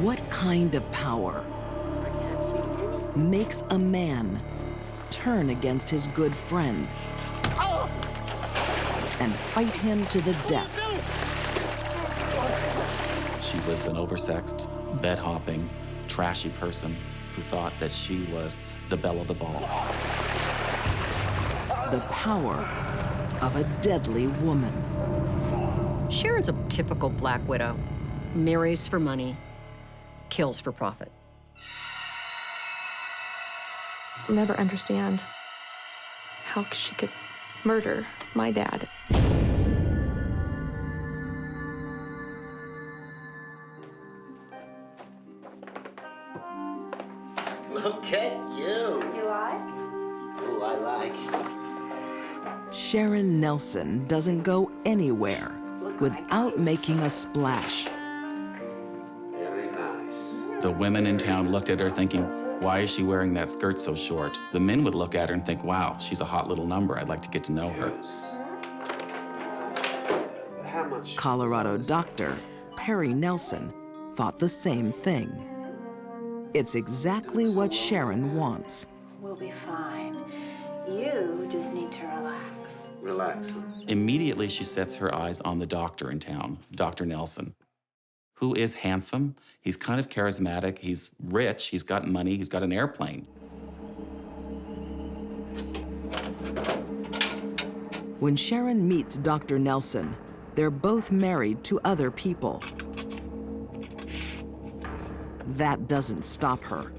What kind of power makes a man turn against his good friend and fight him to the death? She was an oversexed, bed-hopping, trashy person who thought that she was the belle of the ball. The power of a deadly woman. Sharon's a typical black widow. Marries for money, kills for profit. I'll never understand how she could murder my dad. Look at you. You like? Oh, I like. Sharon Nelson doesn't go anywhere without making a splash. Very nice. The women in town looked at her thinking, why is she wearing that skirt so short? The men would look at her and think, wow, she's a hot little number. I'd like to get to know her. How much? Colorado doctor Perry Nelson thought the same thing. It's exactly what Sharon wants. We'll be fine. You just need to relax. Relax. Immediately, she sets her eyes on the doctor in town, Dr. Nelson, who is handsome. He's kind of charismatic. He's rich. He's got money. He's got an airplane. When Sharon meets Dr. Nelson, they're both married to other people. That doesn't stop her.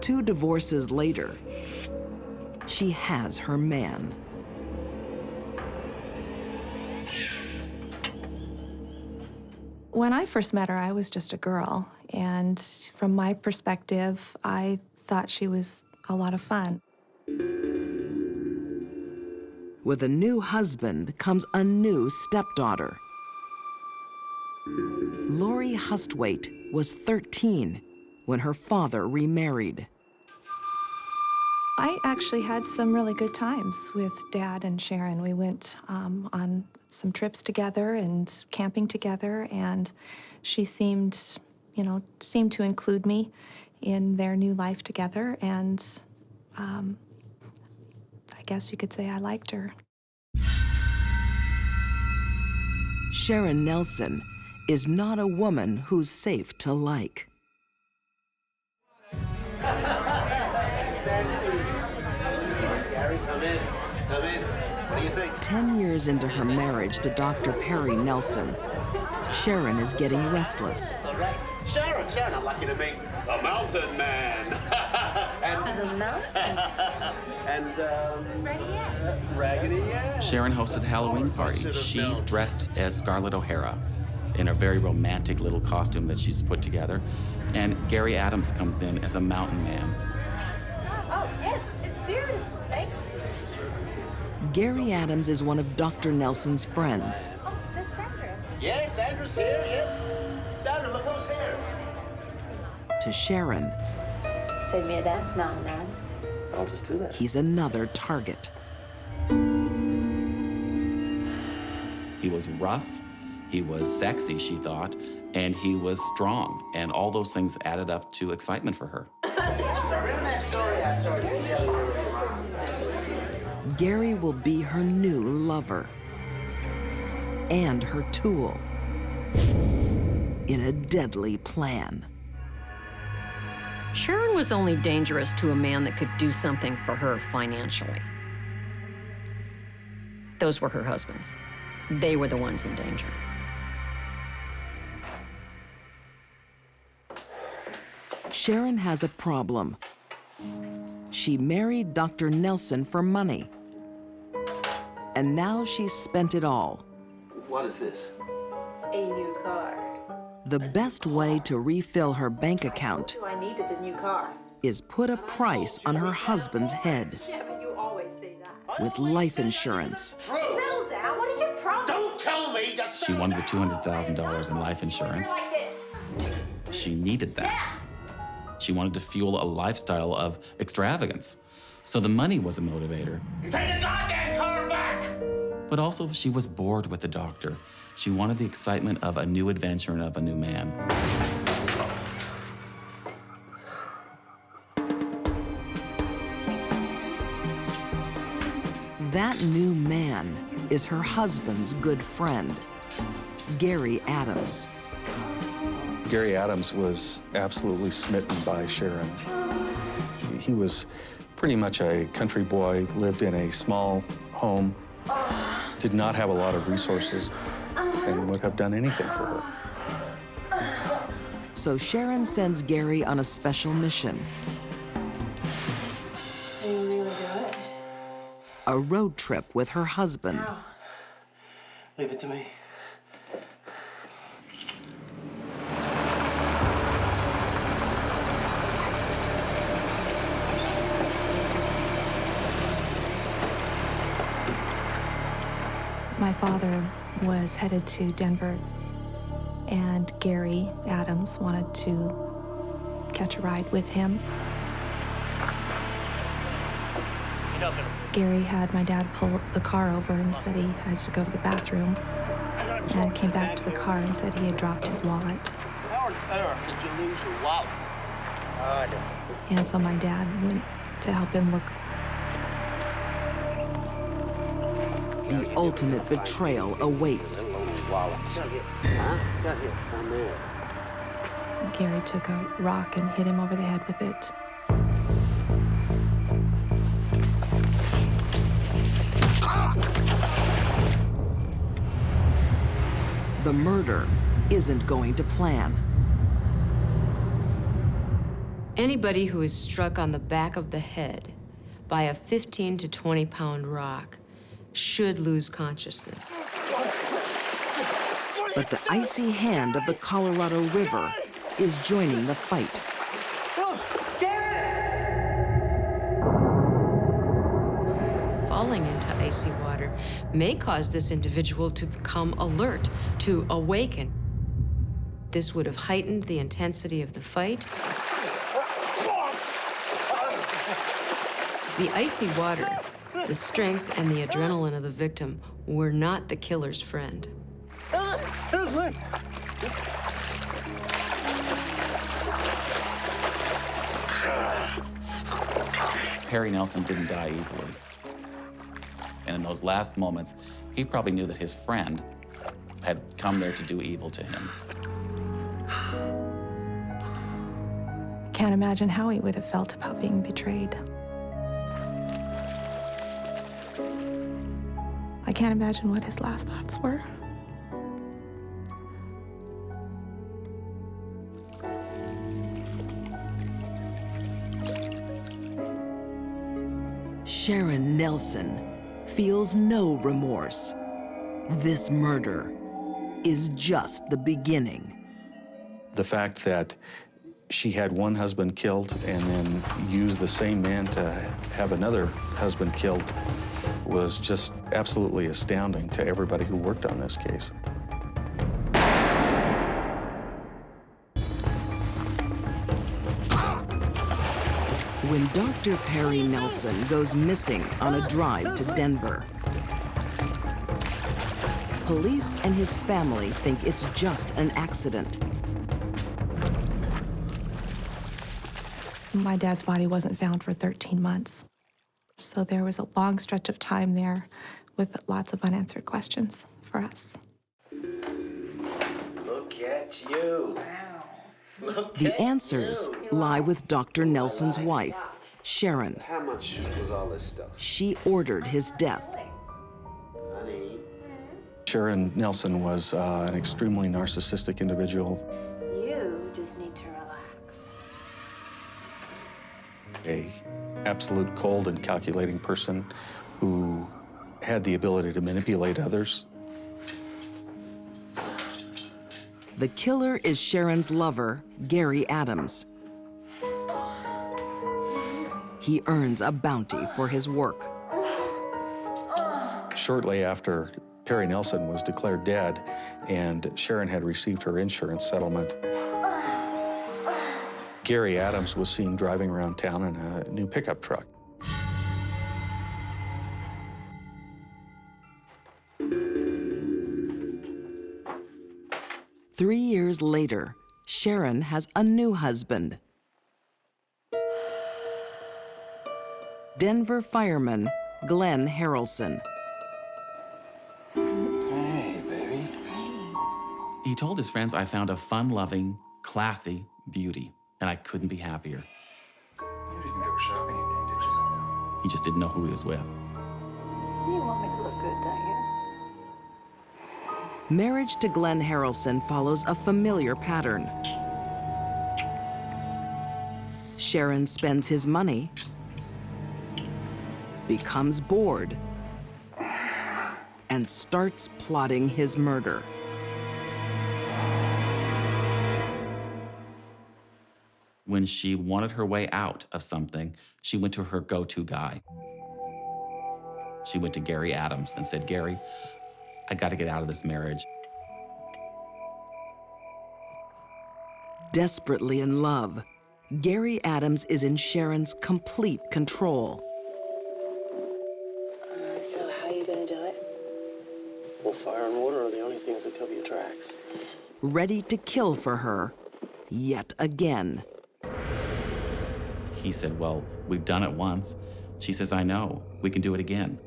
2 divorces later, she has her man. When I first met her, I was just a girl, and from my perspective, I thought she was a lot of fun. With a new husband comes a new stepdaughter. Lori Hustwaite was 13 when her father remarried. I actually had some really good times with Dad and Sharon. We went on some trips together and camping together, and she seemed, seemed to include me in their new life together, and I guess you could say I liked her. Sharon Nelson is not a woman who's safe to like. Gary, come in. Come in. What do you think? 10 years into her marriage to Dr. Perry Nelson, Sharon is getting restless. All right. Sharon, I'm lucky to meet the mountain man. The mountain? And, Raggedy Ann. Sharon hosted a Halloween party. She's dressed as Scarlett O'Hara in a very romantic little costume that she's put together. And Gary Adams comes in as a mountain man. Oh, yes, it's beautiful. Thank you. Gary Adams is one of Dr. Nelson's friends. Oh, that's Sandra. Yeah, Sandra's here, yeah. Sandra, look who's here. To Sharon, Save me a dance, mountain man. I'll just do that. he's another target. He was rough, he was sexy, she thought, and he was strong. And all those things added up to excitement for her. Remember that story I started to tell you earlier on? Gary will be her new lover and her tool in a deadly plan. Sharon was only dangerous to a man that could do something for her financially. Those were her husbands. They were the ones in danger. Sharon has a problem. She married Dr. Nelson for money, and now she's spent it all. What is this? A new car. The best way to refill her bank account I needed a new car. is put a price on her husband's head Yeah, but you always say that. with life insurance. Settle down. What is your problem? Don't tell me just She wanted the $200,000 in life insurance. Like this. She needed that. She wanted to fuel a lifestyle of extravagance. So the money was a motivator. take the goddamn car back! But also, she was bored with the doctor. She wanted the excitement of a new adventure and of a new man. is her husband's good friend, Gary Adams. Gary Adams was absolutely smitten by Sharon. He was pretty much a country boy, lived in a small home, did not have a lot of resources, and would have done anything for her. So Sharon sends Gary on a special mission, So you really do it? a road trip with her husband. Leave it to me. My father was headed to Denver, and Gary Adams wanted to catch a ride with him. Gary had my dad pull the car over and said he had to go to the bathroom, and came back to the car and said he had dropped his wallet. How on earth did you lose your wallet? And so my dad went to help him look. The ultimate betrayal awaits. Gary took a rock and hit him over the head with it. The murder isn't going to plan. Anybody who is struck on the back of the head by a 15 to 20-pound rock should lose consciousness. But the icy hand of the Colorado River is joining the fight. Falling into icy water may cause this individual to become alert, to awaken. This would have heightened the intensity of the fight. The icy water, the strength and the adrenaline of the victim were not the killer's friend. Perry Nelson didn't die easily. And in those last moments, he probably knew that his friend had come there to do evil to him. Can't imagine how he would have felt about being betrayed. I can't imagine what his last thoughts were. Sharon Nelson feels no remorse. This murder is just the beginning. The fact that she had one husband killed and then used the same man to have another husband killed was just absolutely astounding to everybody who worked on this case. When Dr. Perry Nelson goes missing on a drive to Denver, police and his family think it's just an accident. My dad's body wasn't found for 13 months. So there was a long stretch of time there with lots of unanswered questions for us. Look at you. Look The at answers you. lie with Dr. Nelson's wife, Sharon. How much was all this stuff? She ordered his death. Honey. Sharon Nelson was an extremely narcissistic individual, You just need to relax. a absolute cold and calculating person who had the ability to manipulate others. The killer is Sharon's lover, Gary Adams. He earns a bounty for his work. Shortly after Perry Nelson was declared dead and Sharon had received her insurance settlement, Gary Adams was seen driving around town in a new pickup truck. Three years later, Sharon has a new husband. Denver fireman Glenn Harrelson. He told his friends, I found a fun-loving, classy beauty, and I couldn't be happier. You didn't go shopping again, did you? He just didn't know who he was with. You want me to look good, don't you? Marriage to Glenn Harrelson follows a familiar pattern. Sharon spends his money, becomes bored, and starts plotting his murder. When she wanted her way out of something, she went to her go-to guy. She went to Gary Adams and said, Gary, I got to get out of this marriage. Desperately in love, Gary Adams is in Sharon's complete control. So how are you gonna do it? Well, fire and water are the only things that cover your tracks. Ready to kill for her, yet again. He said, well, we've done it once. She says, I know, we can do it again.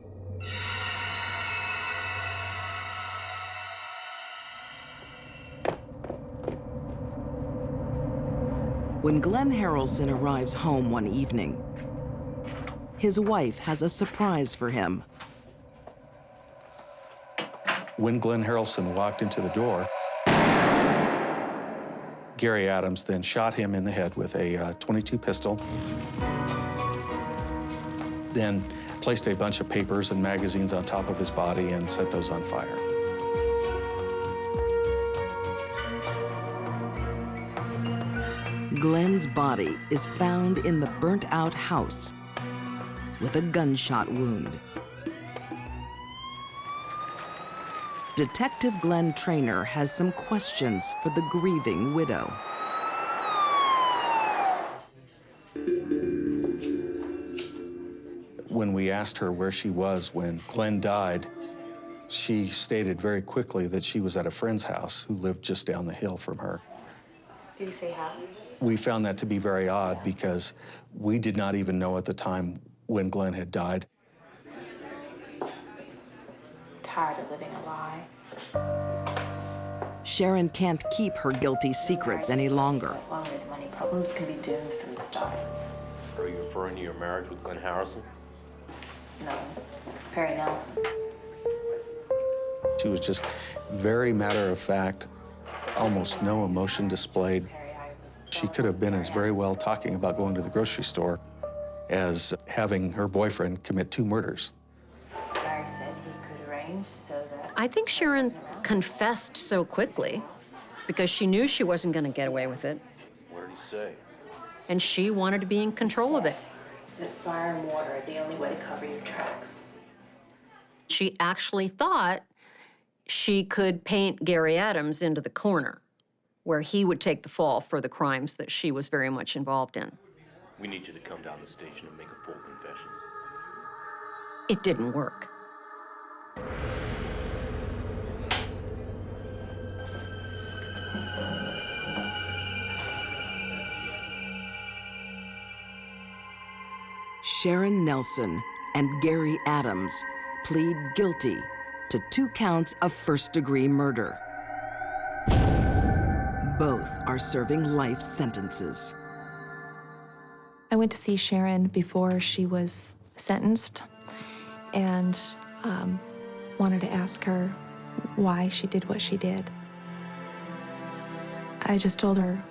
When Glenn Harrelson arrives home one evening, his wife has a surprise for him. When Glenn Harrelson walked into the door, Gary Adams then shot him in the head with a .22 pistol, then placed a bunch of papers and magazines on top of his body and set those on fire. Glenn's body is found in the burnt-out house with a gunshot wound. Detective Glenn Traynor has some questions for the grieving widow. When we asked her where she was when Glenn died, she stated very quickly that she was at a friend's house who lived just down the hill from her. Did he say how? We found that to be very odd because we did not even know at the time when Glenn had died. Tired of living a lie. Sharon can't keep her guilty secrets any longer. One with money problems can be doomed from the start. Are you referring to your marriage with Glenn Harrison? No, Perry Nelson. She was just very matter-of-fact, almost no emotion displayed. She could have been as very well talking about going to the grocery store as having her boyfriend commit 2 murders. Gary said he could arrange so that... I think Sharon confessed so quickly because she knew she wasn't going to get away with it, What did he say? and she wanted to be in control of it. That fire and water are the only way to cover your tracks. She actually thought she could paint Gary Adams into the corner, where he would take the fall for the crimes that she was very much involved in. We need you to come down to the station and make a full confession. It didn't work. Sharon Nelson and Gary Adams plead guilty to 2 counts of first-degree murder. Both are serving life sentences. I went to see Sharon before she was sentenced and wanted to ask her why she did what she did. I just told her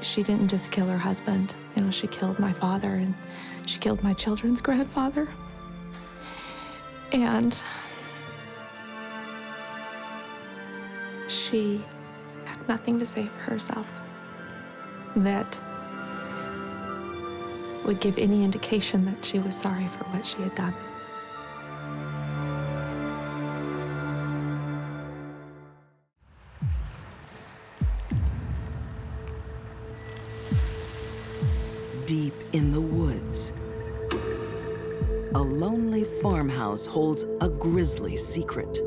she didn't just kill her husband. You know, she killed my father and she killed my children's grandfather. And she had nothing to say for herself that would give any indication that she was sorry for what she had done. Deep in the woods, a lonely farmhouse holds a grisly secret.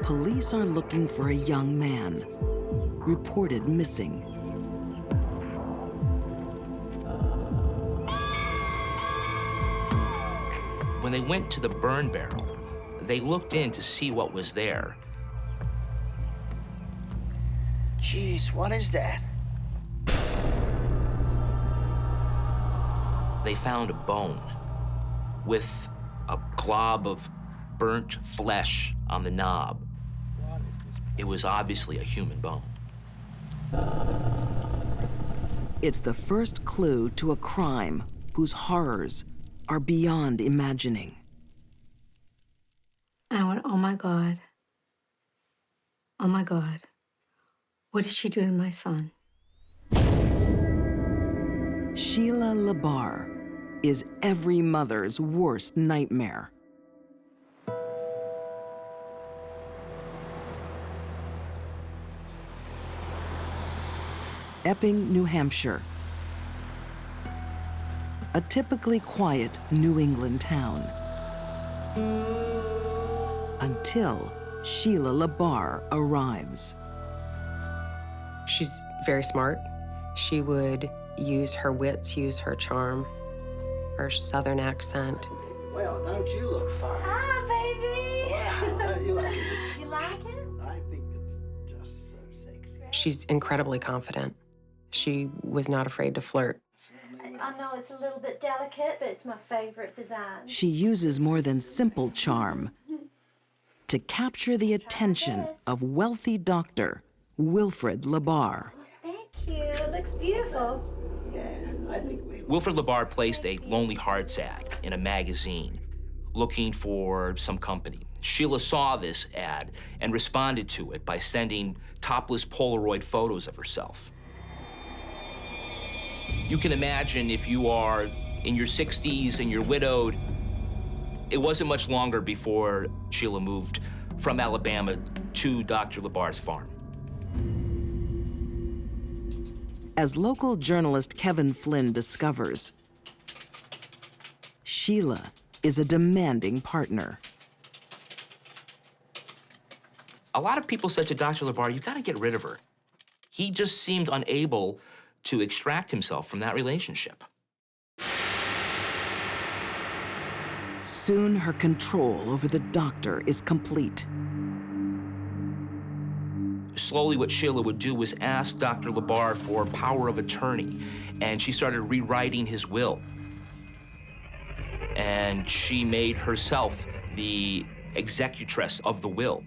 Police are looking for a young man, reported missing. When they went to the burn barrel, they looked in to see what was there. Jeez, what is that? They found a bone with a glob of burnt flesh on the knob. It was obviously a human bone. It's the first clue to a crime whose horrors are beyond imagining. I went, oh my God. Oh my God. What did she do to my son? Sheila Labar is every mother's worst nightmare. Epping, New Hampshire. A typically quiet New England town. Until Sheila Labar arrives. She's very smart. She would use her wits, use her charm, her southern accent. Well, don't you look fine? Hi, baby. Wow, you look good. You like it? I think it's just so sexy. She's incredibly confident. She was not afraid to flirt. I know it's a little bit delicate, but it's my favorite design. She uses more than simple charm to capture the attention of wealthy doctor Wilfred Labar. Thank you. It looks beautiful. Yeah, I think we... Wilfred Labar placed a Lonely Hearts ad in a magazine looking for some company. Sheila saw this ad and responded to it by sending topless Polaroid photos of herself. You can imagine if you are in your 60s and you're widowed, it wasn't much longer before Sheila moved from Alabama to Dr. Labar's farm. As local journalist Kevin Flynn discovers, Sheila is a demanding partner. A lot of people said to Dr. Labar, you've got to get rid of her. He just seemed unable to extract himself from that relationship. Soon her control over the doctor is complete. Slowly, what Sheila would do was ask Dr. Labar for power of attorney, and she started rewriting his will. And she made herself the executress of the will.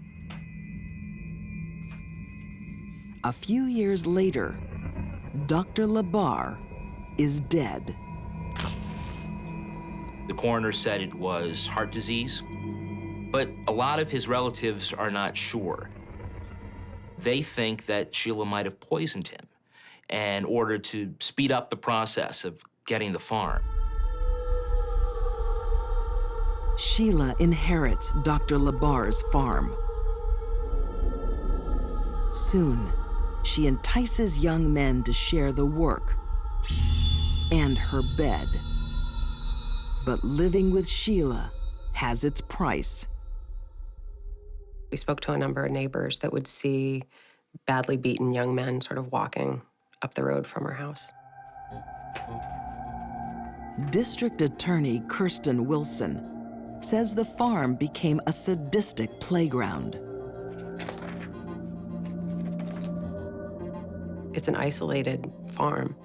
A few years later, Dr. Labar is dead. The coroner said it was heart disease, but a lot of his relatives are not sure. They think that Sheila might have poisoned him in order to speed up the process of getting the farm. Sheila inherits Dr. Labar's farm. Soon, she entices young men to share the work and her bed. But living with Sheila has its price. We spoke to a number of neighbors that would see badly beaten young men sort of walking up the road from her house. District Attorney Kirsten Wilson says the farm became a sadistic playground. It's an isolated farm.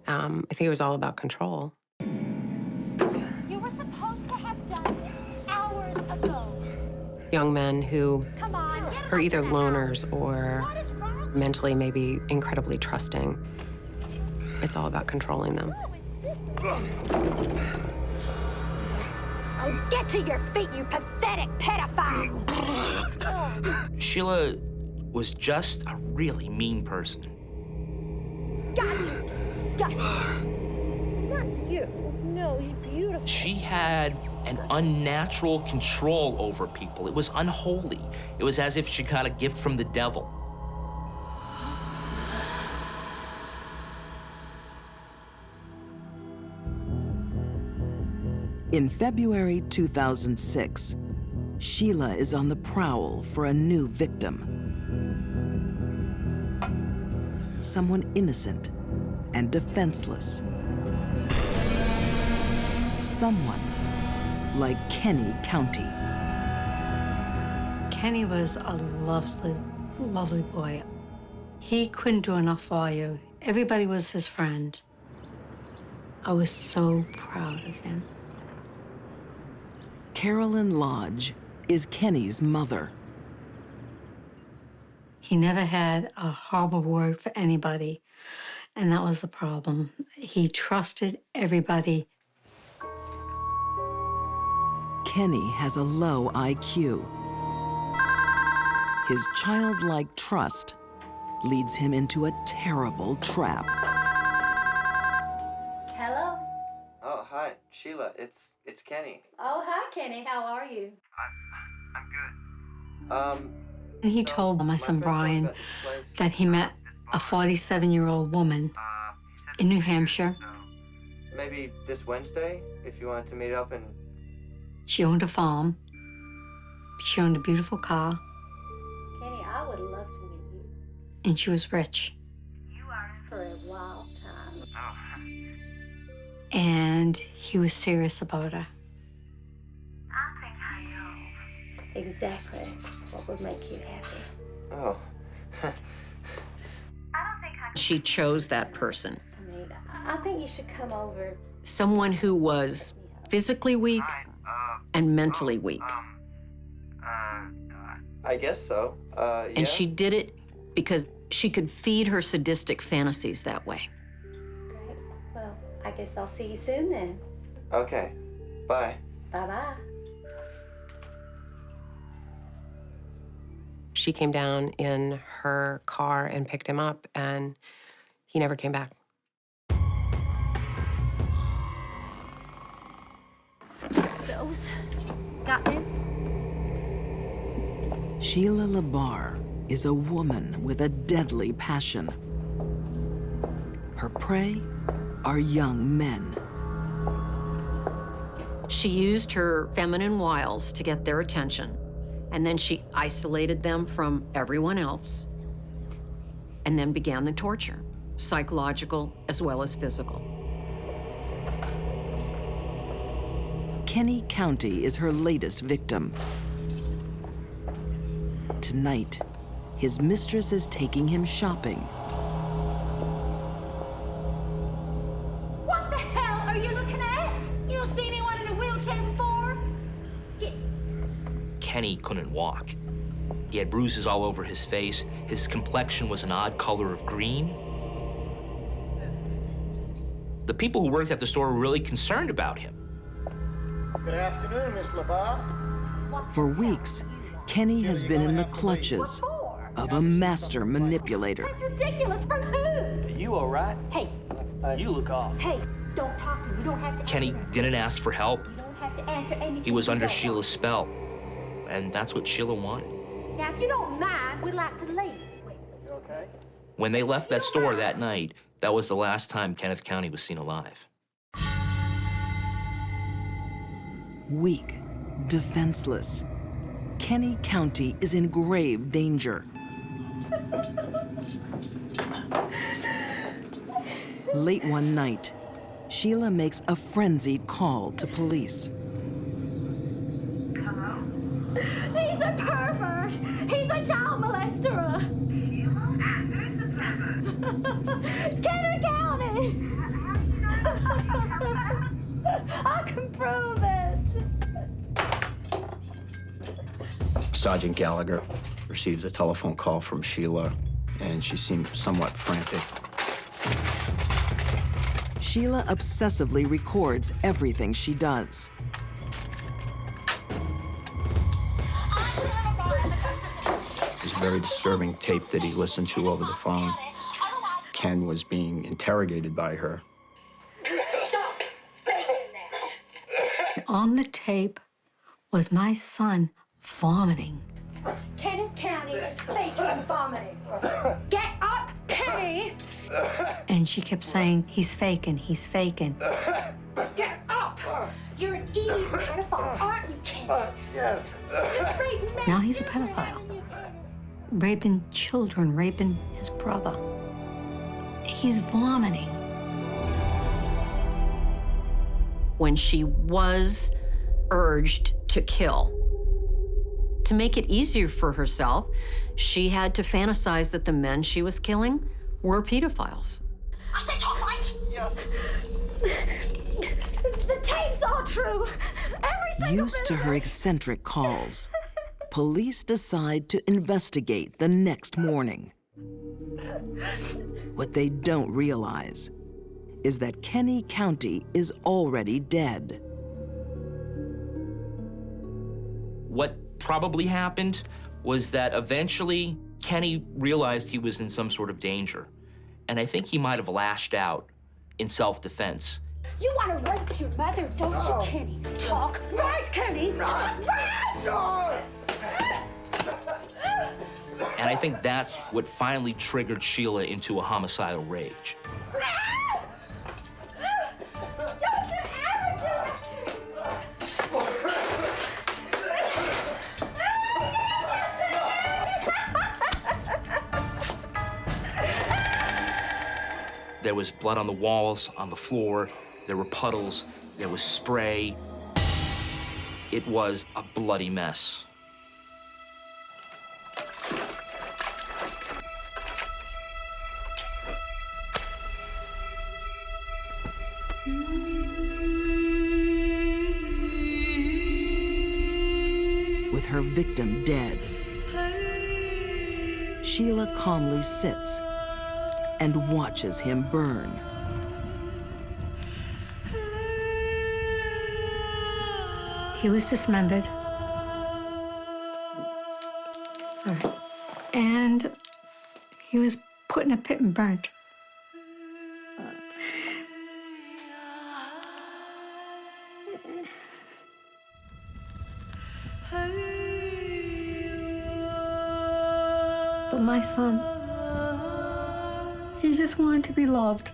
I think it was all about control. You were supposed to have done this hours ago. Young men who Come on, get are up either to the loners house. or What is wrong? mentally maybe incredibly trusting. It's all about controlling them. Oh, get to your feet, you pathetic pedophile! Sheila was just a really mean person. God, you're disgusting. Not you. No, you're beautiful. She had an unnatural control over people. It was unholy. It was as if she got a gift from the devil. In February 2006, Sheila is on the prowl for a new victim. Someone innocent and defenseless. Someone like Kenny County. Kenny was a lovely, lovely boy. He couldn't do enough for you. Everybody was his friend. I was so proud of him. Carolyn Lodge is Kenny's mother. He never had a horrible word for anybody, and that was the problem. He trusted everybody. Kenny has a low IQ. His childlike trust leads him into a terrible trap. Hello? Oh, hi, Sheila. It's Kenny. Oh, hi, Kenny. How are you? I'm good. And he told my son Brian that he met a 47-year-old woman in New Hampshire. Maybe this Wednesday, if you wanted to meet up and... She owned a farm. She owned a beautiful car. Kenny, I would love to meet you. And she was rich. You are in for a wild time. And he was serious about her. I think I know exactly what would make you happy. Oh. I don't think I She chose that person, to meet. I think you should come over. someone who was physically weak and mentally weak. I guess so. Yeah. And she did it because she could feed her sadistic fantasies that way. Great. Well, I guess I'll see you soon then. Okay. Bye. Bye-bye. She came down in her car and picked him up, and he never came back. Those got them? Sheila LaBar is a woman with a deadly passion. Her prey are young men. She used her feminine wiles to get their attention, and then she isolated them from everyone else, and then began the torture, psychological as well as physical. Kenny County is her latest victim. Tonight, his mistress is taking him shopping. What the hell are you looking at? You don't see anyone in a wheelchair before? Kenny couldn't walk. He had bruises all over his face. His complexion was an odd color of green. The people who worked at the store were really concerned about him. Good afternoon, Miss LaBar. For weeks, Kenny has been in the clutches of a master manipulator. That's ridiculous. From who? You all right? Hey, You look off. hey, don't talk to me. You don't have to Kenny answer. didn't ask for help. You don't have to answer anything. He was you under don't Sheila's spell. And that's what Sheila wanted. want. Now, if you don't mind, we'd like to leave. You okay? When they left that store that night, that was the last time Kenneth County was seen alive. Weak, defenseless, Kenny County is in grave danger. Late one night, Sheila makes a frenzied call to police. He's a pervert. He's a child molester. Kenner County. I can prove it. Sergeant Gallagher received a telephone call from Sheila, and she seemed somewhat frantic. Sheila obsessively records everything she does. It was a very disturbing tape that he listened to over the phone. Ken was being interrogated by her. On the tape was my son vomiting. Kenneth County is faking vomiting. Get up, Kenny! And she kept saying, he's faking, he's faking. Get up! You're an evil pedophile, aren't you, Kenny? Yes. You're raping men. Now he's a pedophile. Raping children, raping his brother. He's vomiting. When she was urged to kill. To make it easier for herself, she had to fantasize that the men she was killing were pedophiles. The tape's all true. Every single Used bit to of her it. eccentric calls, police decide to investigate the next morning. What they don't realize is that Kenny County is already dead. What probably happened was that eventually Kenny realized he was in some sort of danger. And I think he might have lashed out in self-defense. You want to rape your mother, don't you, Kenny? Talk right, Kenny. Talk right. And I think that's what finally triggered Sheila into a homicidal rage. Don't you ever do that to me. There was blood on the walls, on the floor. There were puddles. There was spray. It was a bloody mess. With her victim dead, Sheila calmly sits and watches him burn. He was dismembered. Sorry. And he was put in a pit and burnt. But my son, he just wanted to be loved.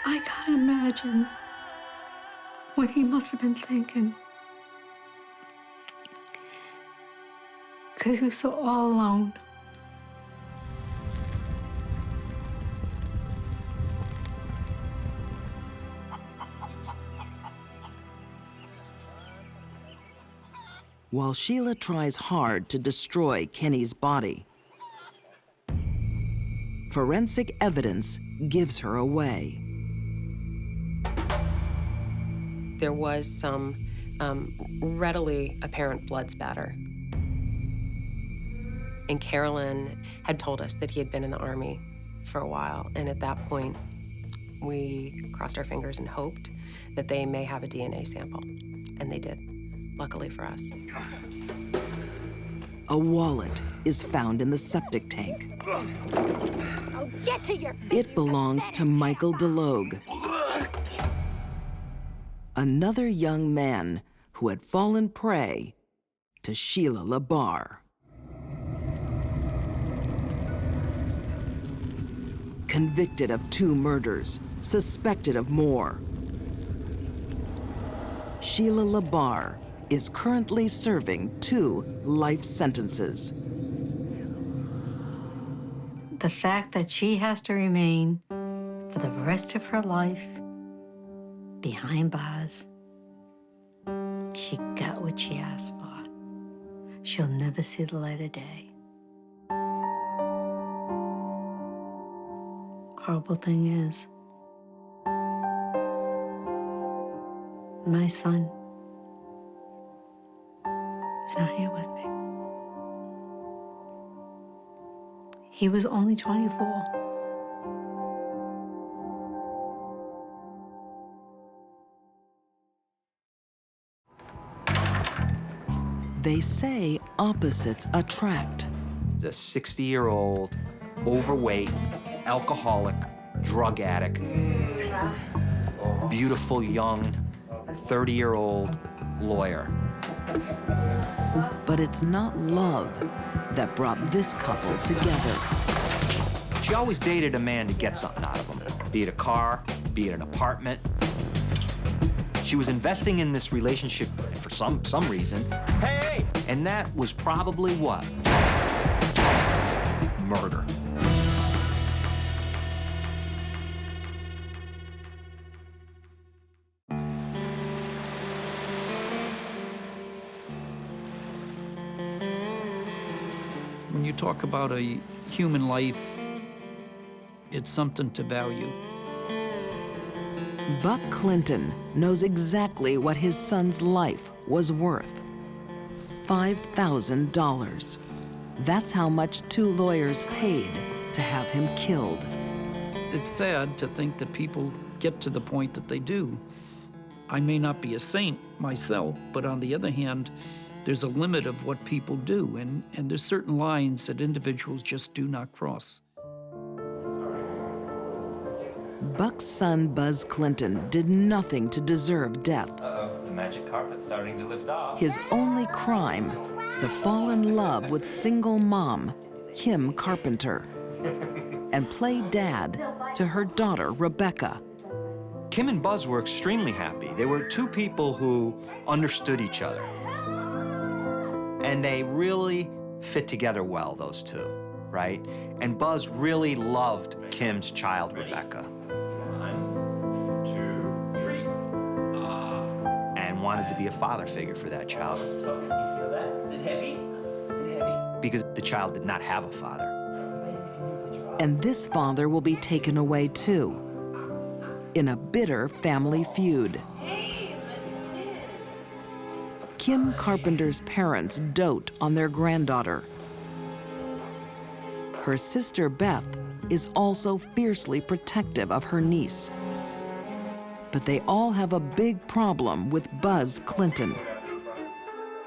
I can't imagine what he must have been thinking. Because he was so all alone. While Sheila tries hard to destroy Kenny's body, forensic evidence gives her away. There was some readily apparent blood spatter. And Carolyn had told us that he had been in the Army for a while. And at that point, we crossed our fingers and hoped that they may have a DNA sample. And they did, luckily for us. A wallet is found in the septic tank. Oh, get to your feet. It belongs to Michael DeLong, another young man who had fallen prey to Sheila LaBarre. Convicted of 2 murders, suspected of more, Sheila LaBarre is currently serving 2 life sentences. The fact that she has to remain for the rest of her life behind bars, she got what she asked for. She'll never see the light of day. Horrible thing is, my son is not here with me. He was only 24. They say opposites attract. A 60-year-old, overweight, alcoholic, drug addict, beautiful young 30-year-old lawyer. But it's not love that brought this couple together. She always dated a man to get something out of him, be it a car, be it an apartment. She was investing in this relationship for some reason. Hey! And that was probably what? Murder. you talk about a human life, it's something to value. Buck Clinton knows exactly what his son's life was worth. $5,000. That's how much 2 lawyers paid to have him killed. It's sad to think that people get to the point that they do. I may not be a saint myself, but on the other hand, there's a limit of what people do, and there's certain lines that individuals just do not cross. Buck's son, Buzz Clinton, did nothing to deserve death. Uh-oh, the magic carpet's starting to lift off. His only crime, to fall in love with single mom, Kim Carpenter, and play dad to her daughter, Rebecca. Kim and Buzz were extremely happy. They were 2 people who understood each other. And they really fit together well, those 2, right? And Buzz really loved Kim's child, Rebecca. 1, 2, 3. And wanted to be a father figure for that child. You feel that? Is it heavy? Is it heavy? Because the child did not have a father. And this father will be taken away too, in a bitter family feud. Kim Carpenter's parents dote on their granddaughter. Her sister Beth is also fiercely protective of her niece. But they all have a big problem with Buzz Clinton.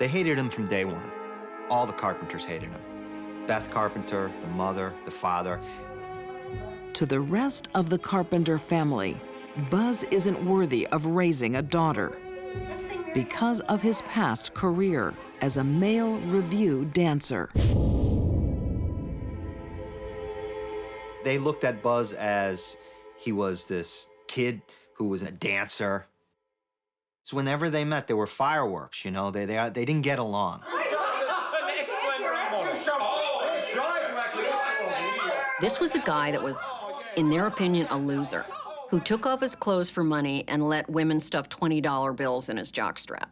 They hated him from day one. All the Carpenters hated him. Beth Carpenter, the mother, the father. To the rest of the Carpenter family, Buzz isn't worthy of raising a daughter because of his past career as a male revue dancer. They looked at Buzz as he was this kid who was a dancer. So whenever they met, there were fireworks, you know, they didn't get along. This was a guy that was, in their opinion, a loser, who took off his clothes for money and let women stuff $20 bills in his jockstrap.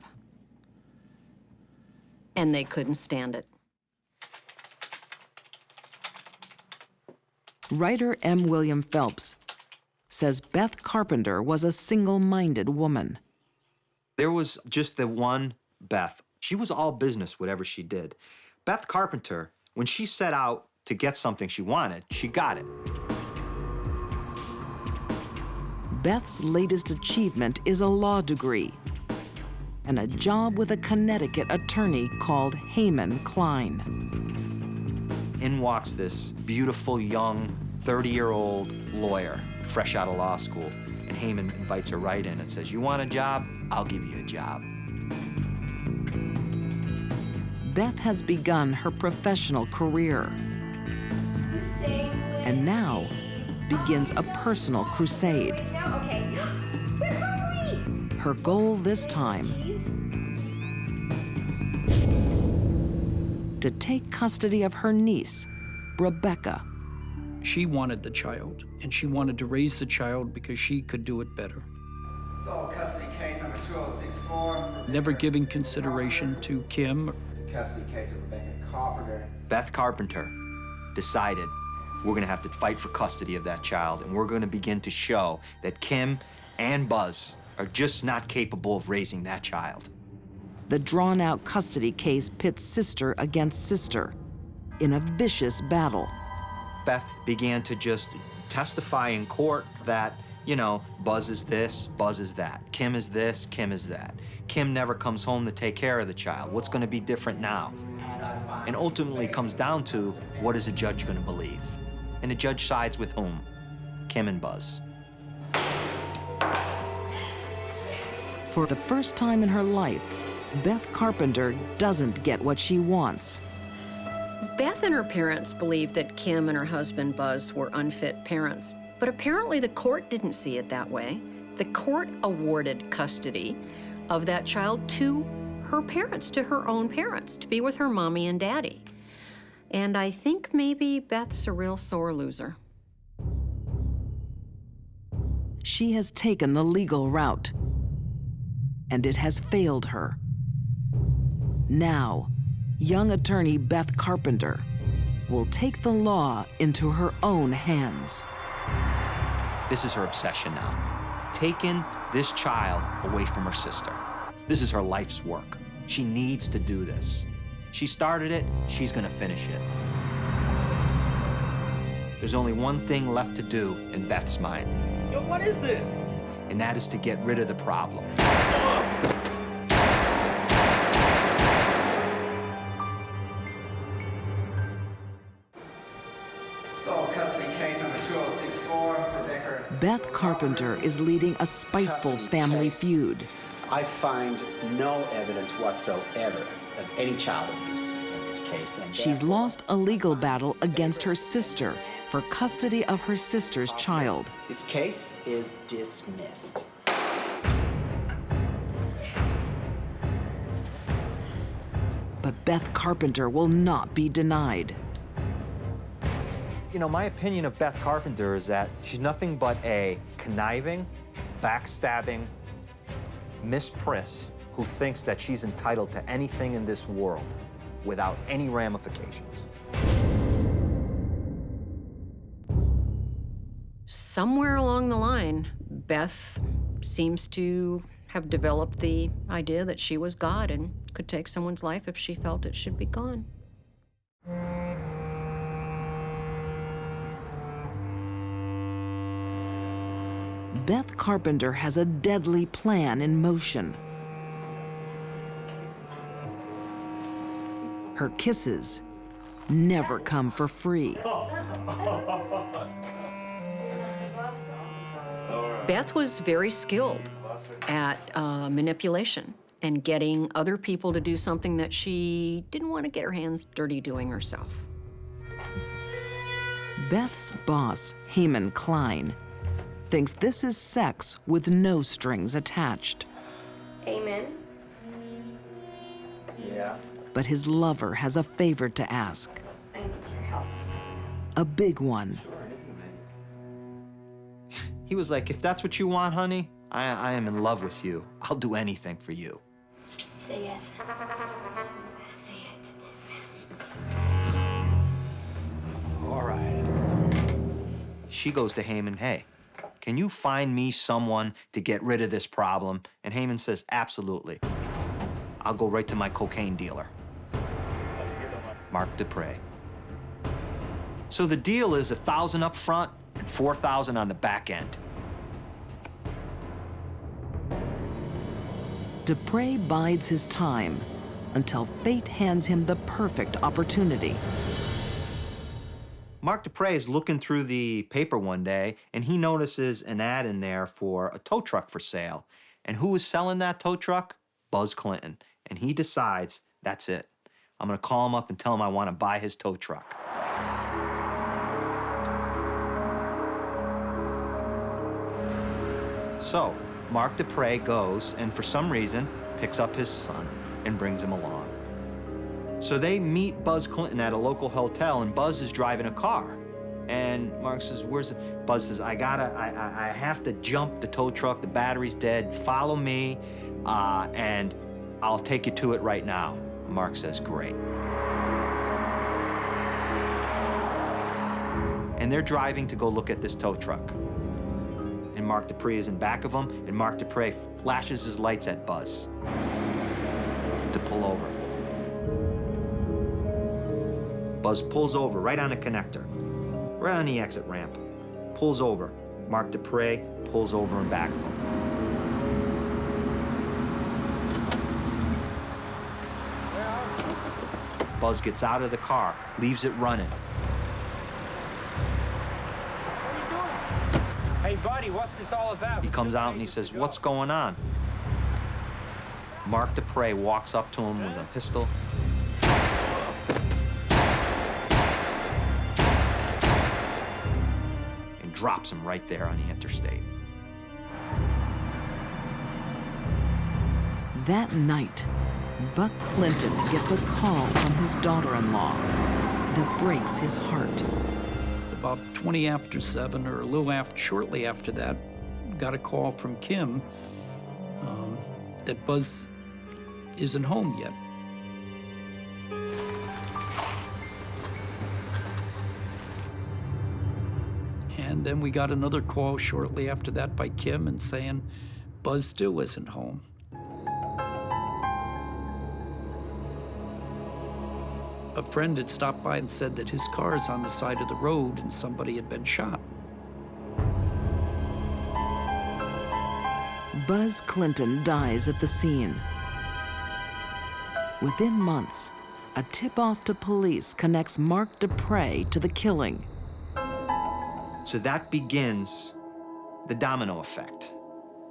And they couldn't stand it. Writer M. William Phelps says Beth Carpenter was a single-minded woman. There was just the one Beth. She was all business, whatever she did. Beth Carpenter, when she set out to get something she wanted, she got it. Beth's latest achievement is a law degree and a job with a Connecticut attorney called Heyman Klein. In walks this beautiful, young, 30-year-old lawyer, fresh out of law school. And Heyman invites her right in and says, "You want a job? I'll give you a job." Beth has begun her professional career and now begins a personal crusade. Her goal this time, to take custody of her niece, Rebecca. She wanted the child, and she wanted to raise the child because she could do it better. Sole custody case number 2064. Never giving consideration to Kim. Custody case of Rebecca Carpenter. Beth Carpenter decided we're gonna have to fight for custody of that child, and we're gonna begin to show that Kim and Buzz are just not capable of raising that child. The drawn-out custody case pits sister against sister in a vicious battle. Beth began to just testify in court that, you know, Buzz is this, Buzz is that. Kim is this, Kim is that. Kim never comes home to take care of the child. What's gonna be different now? And ultimately comes down to, what is a judge gonna believe? And the judge sides with whom? Kim and Buzz. For the first time in her life, Beth Carpenter doesn't get what she wants. Beth and her parents believed that Kim and her husband, Buzz, were unfit parents. But apparently the court didn't see it that way. The court awarded custody of that child to her parents, to her own parents, to be with her mommy and daddy. And I think maybe Beth's a real sore loser. She has taken the legal route, and it has failed her. Now, young attorney Beth Carpenter will take the law into her own hands. This is her obsession now. Taking this child away from her sister. This is her life's work. She needs to do this. She started it, she's gonna finish it. There's only one thing left to do in Beth's mind. Yo, what is this? And that is to get rid of the problem. Sole custody case number 2064, Rebecca. Beth Carpenter is leading a spiteful family feud. I find no evidence whatsoever of any child abuse in this case. And She's lost a legal battle against her sister for custody of her sister's child. This case is dismissed. But Beth Carpenter will not be denied. You know, my opinion of Beth Carpenter is that she's nothing but a conniving, backstabbing Miss Priss who thinks that she's entitled to anything in this world without any ramifications. Somewhere along the line, Beth seems to have developed the idea that she was God and could take someone's life if she felt it should be gone. Beth Carpenter has a deadly plan in motion. Her kisses never come for free. Beth was very skilled at manipulation and getting other people to do something that she didn't want to get her hands dirty doing herself. Beth's boss, Heyman Klein, thinks this is sex with no strings attached. Amen. Yeah. But his lover has a favor to ask. I need your help. A big one. He was like, if that's what you want, honey, I am in love with you. I'll do anything for you. Say yes. Say it. All right. She goes to Heyman, hey, can you find me someone to get rid of this problem? And Heyman says, absolutely. I'll go right to my cocaine dealer, Mark Dupre. So the deal is $1,000 up front and $4,000 on the back end. Dupre bides his time until fate hands him the perfect opportunity. Mark Dupre is looking through the paper one day, and he notices an ad in there for a tow truck for sale. And who is selling that tow truck? Buzz Clinton. And he decides, that's it. I'm gonna call him up and tell him I want to buy his tow truck. So, Mark Dupre goes and for some reason picks up his son and brings him along. So they meet Buzz Clinton at a local hotel, and Buzz is driving a car. And Mark says, where's it? Buzz says, I have to jump the tow truck, the battery's dead, follow me, and I'll take you to it right now. Mark says, great. And they're driving to go look at this tow truck. And Mark Dupre is in back of him, and Mark Dupre flashes his lights at Buzz to pull over. Buzz pulls over right on the connector, right on the exit ramp. Pulls over. Mark Dupre pulls over in back of him. Buzz gets out of the car, leaves it running. Hey, buddy, what's this all about? He comes out and he says, what's going on? Mark Dupre walks up to him with a pistol. And drops him right there on the interstate. That night, Buck Clinton gets a call from his daughter-in-law that breaks his heart. About 20 after 7 or a little after, shortly after that, got a call from Kim that Buzz isn't home yet. And then we got another call shortly after that by Kim and saying Buzz still isn't home. A friend had stopped by and said that his car is on the side of the road and somebody had been shot. Buzz Clinton dies at the scene. Within months, a tip-off to police connects Mark Dupre to the killing. So that begins the domino effect.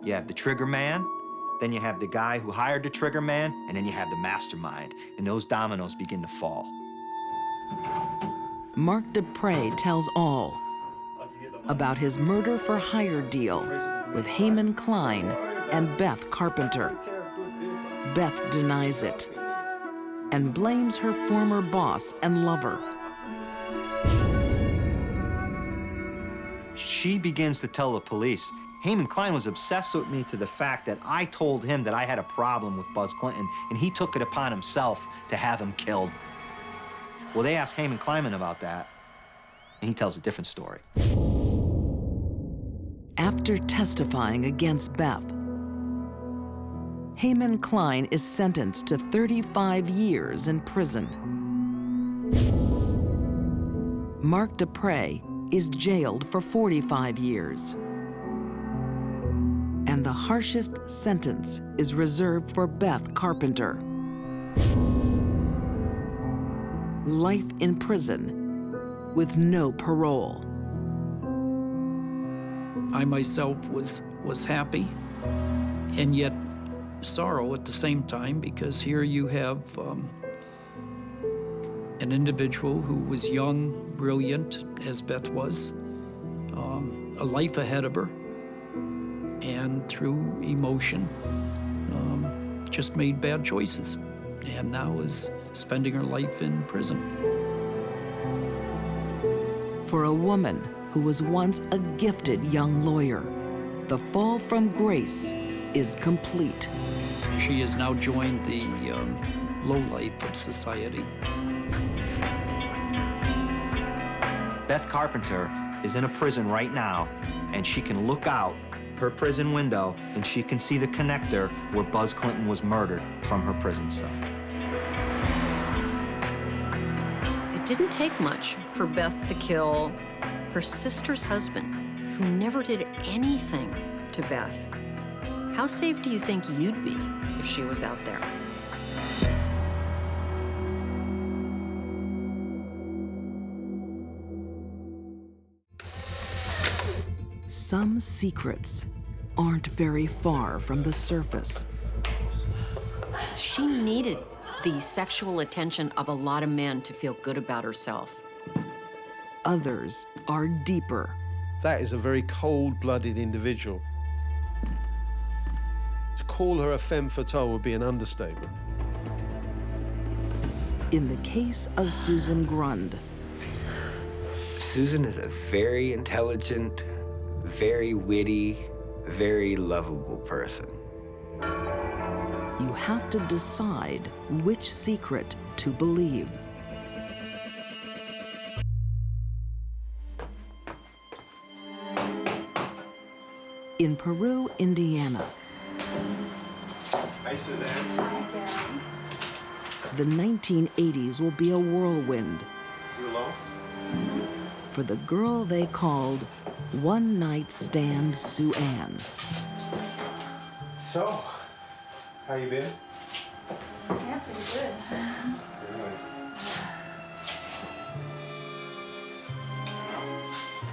You have the trigger man, then you have the guy who hired the trigger man, and then you have the mastermind, and those dominoes begin to fall. Mark Dupre tells all about his murder-for-hire deal with Heyman Klein and Beth Carpenter. Beth denies it and blames her former boss and lover. She begins to tell the police, Heyman Klein was obsessed with me to the fact that I told him that I had a problem with Buzz Clinton, and he took it upon himself to have him killed. Well, they asked Heyman Kleinman about that, and he tells a different story. After testifying against Beth, Heyman Klein is sentenced to 35 years in prison. Mark Dupre is jailed for 45 years. And the harshest sentence is reserved for Beth Carpenter. Life in prison with no parole. I myself was happy and yet sorrow at the same time, because here you have an individual who was young, brilliant, as Beth was, a life ahead of her, and through emotion, just made bad choices, and now is spending her life in prison. For a woman who was once a gifted young lawyer, the fall from grace is complete. She has now joined the lowlife of society. Beth Carpenter is in a prison right now, and she can look out her prison window and she can see the connector where Buzz Clinton was murdered from her prison cell. It didn't take much for Beth to kill her sister's husband, who never did anything to Beth. How safe do you think you'd be if she was out there? Some secrets aren't very far from the surface. She needed the sexual attention of a lot of men to feel good about herself. Others are deeper. That is a very cold-blooded individual. To call her a femme fatale would be an understatement. In the case of Susan Grund. Susan is a very intelligent, very witty, very lovable person. You have to decide which secret to believe. In Peru, Indiana, Hi, Suzanne. the 1980s will be a whirlwind You alone? for the girl they called One Night Stand Sue Ann. So, how you been? Yeah, pretty good.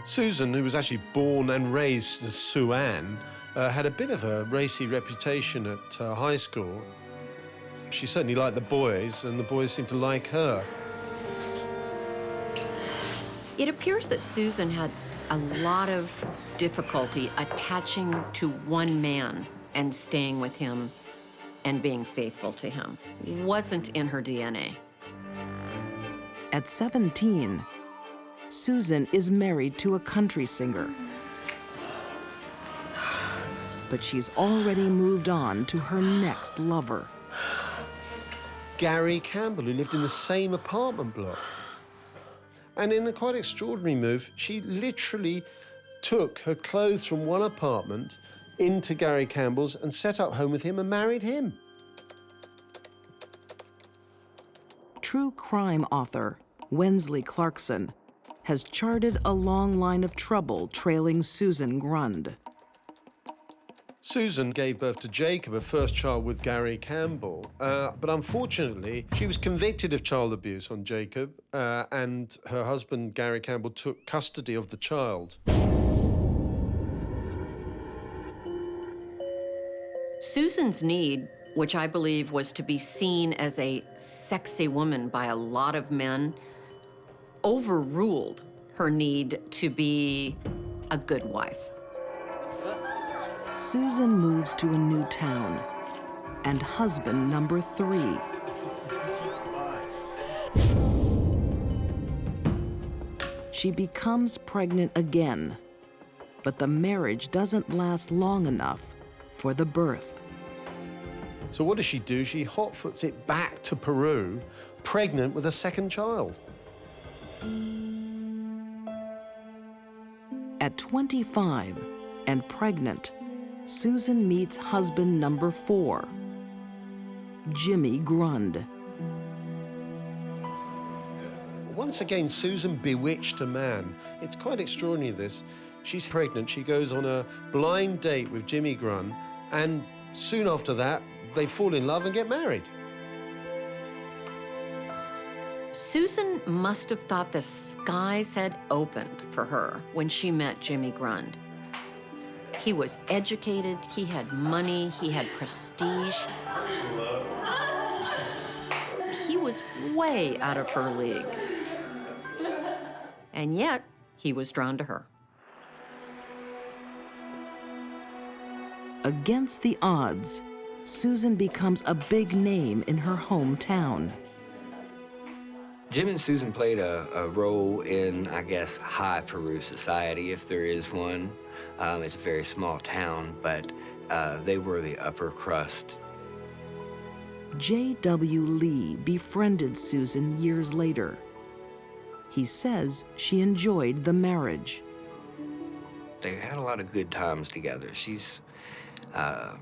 Susan, who was actually born and raised as Sue Ann, had a bit of a racy reputation at high school. She certainly liked the boys, and the boys seemed to like her. It appears that Susan had a lot of difficulty attaching to one man and staying with him and being faithful to him. Wasn't in her DNA. At 17, Susan is married to a country singer. But she's already moved on to her next lover. Gary Campbell, who lived in the same apartment block. And in a quite extraordinary move, she literally took her clothes from one apartment into Gary Campbell's and set up home with him and married him. True crime author Wensley Clarkson has charted a long line of trouble trailing Susan Grund. Susan gave birth to Jacob, her first child, with Gary Campbell. But unfortunately, she was convicted of child abuse on Jacob, and her husband, Gary Campbell, took custody of the child. Susan's need, which I believe was to be seen as a sexy woman by a lot of men, overruled her need to be a good wife. Susan moves to a new town, and husband number 3. She becomes pregnant again, but the marriage doesn't last long enough for the birth. So what does she do? She hotfoots it back to Peru, pregnant with a second child. At 25 and pregnant, Susan meets husband number 4, Jimmy Grund. Once again, Susan bewitched a man. It's quite extraordinary, this. She's pregnant, she goes on a blind date with Jimmy Grund, and soon after that, they fall in love and get married. Susan must have thought the skies had opened for her when she met Jimmy Grund. He was educated, he had money, he had prestige. He was way out of her league. And yet, he was drawn to her. Against the odds, Susan becomes a big name in her hometown. Jim and Susan played a role in, I guess, high Peru society, if there is one. It's a very small town, but they were the upper crust. J.W. Lee befriended Susan years later. He says she enjoyed the marriage. They had a lot of good times together. She's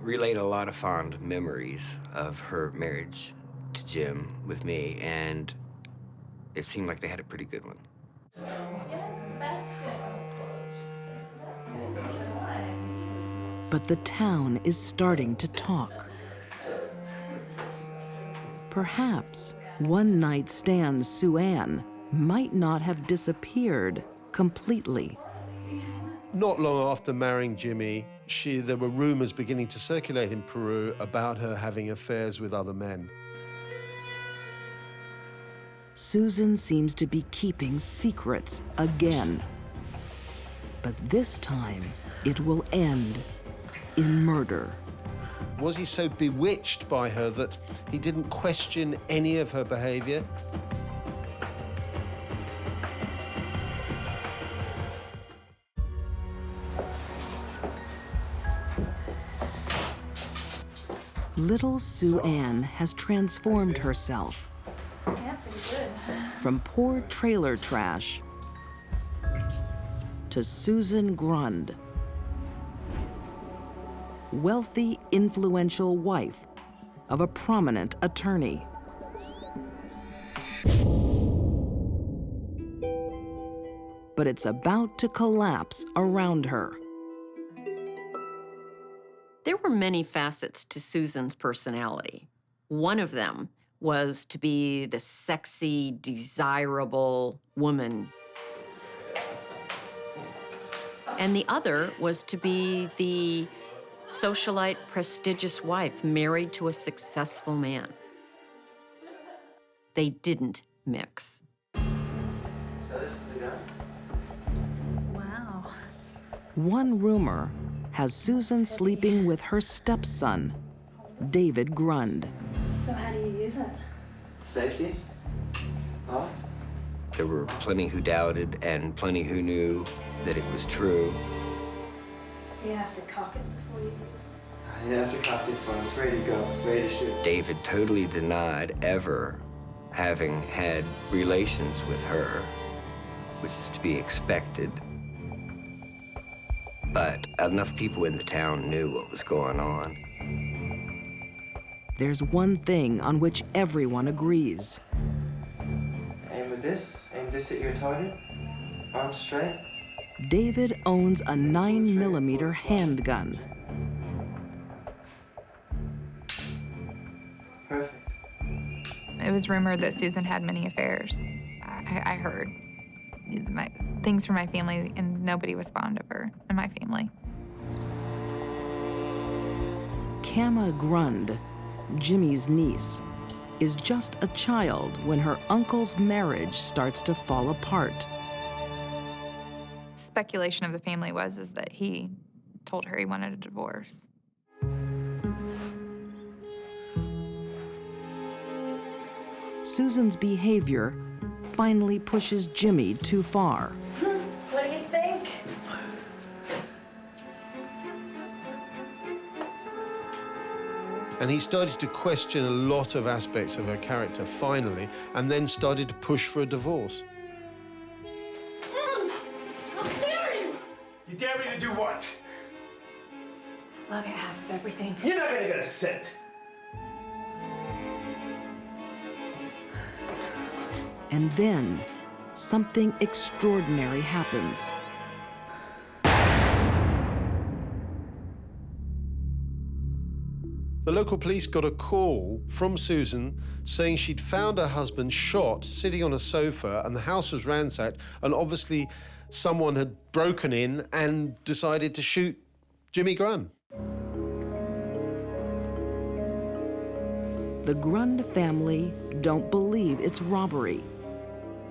relayed a lot of fond memories of her marriage to Jim with me, and it seemed like they had a pretty good one. But the town is starting to talk. Perhaps one-night stand Sue Ann might not have disappeared completely. Not long after marrying Jimmy, there were rumors beginning to circulate in Peru about her having affairs with other men. Susan seems to be keeping secrets again. But this time, it will end in murder. Was he so bewitched by her that he didn't question any of her behavior? Little Sue Ann has transformed herself. Yeah, pretty good. From poor trailer trash to Susan Grund, wealthy, influential wife of a prominent attorney. But it's about to collapse around her. There were many facets to Susan's personality. One of them was to be the sexy, desirable woman. And the other was to be the socialite, prestigious wife married to a successful man. They didn't mix. So this is the gun? Wow. One rumor has Susan sleeping with her stepson, David Grund. So how do you use it? Safety? Off? There were plenty who doubted and plenty who knew that it was true. Do you have to cock it before you use it? You have to cock this one. It's ready to go. Ready to shoot. David totally denied ever having had relations with her, which is to be expected. but enough people in the town knew what was going on. There's one thing on which everyone agrees. Aim with this. Aim this at your target. Arms straight. David owns a 9mm handgun. Perfect. It was rumored that Susan had many affairs. I heard things from my family, and nobody was fond of her in my family. Kama Grund, Jimmy's niece, is just a child when her uncle's marriage starts to fall apart. Speculation of the family is that he told her he wanted a divorce. Susan's behavior finally pushes Jimmy too far. What do you think? And he started to question a lot of aspects of her character, finally, and then started to push for a divorce. How dare you! You dare me to do what? I'll get half of everything. You're not gonna get a cent. And then, something extraordinary happens. The local police got a call from Susan saying she'd found her husband shot sitting on a sofa and the house was ransacked, and obviously someone had broken in and decided to shoot Jimmy Grund. The Grund family don't believe it's robbery.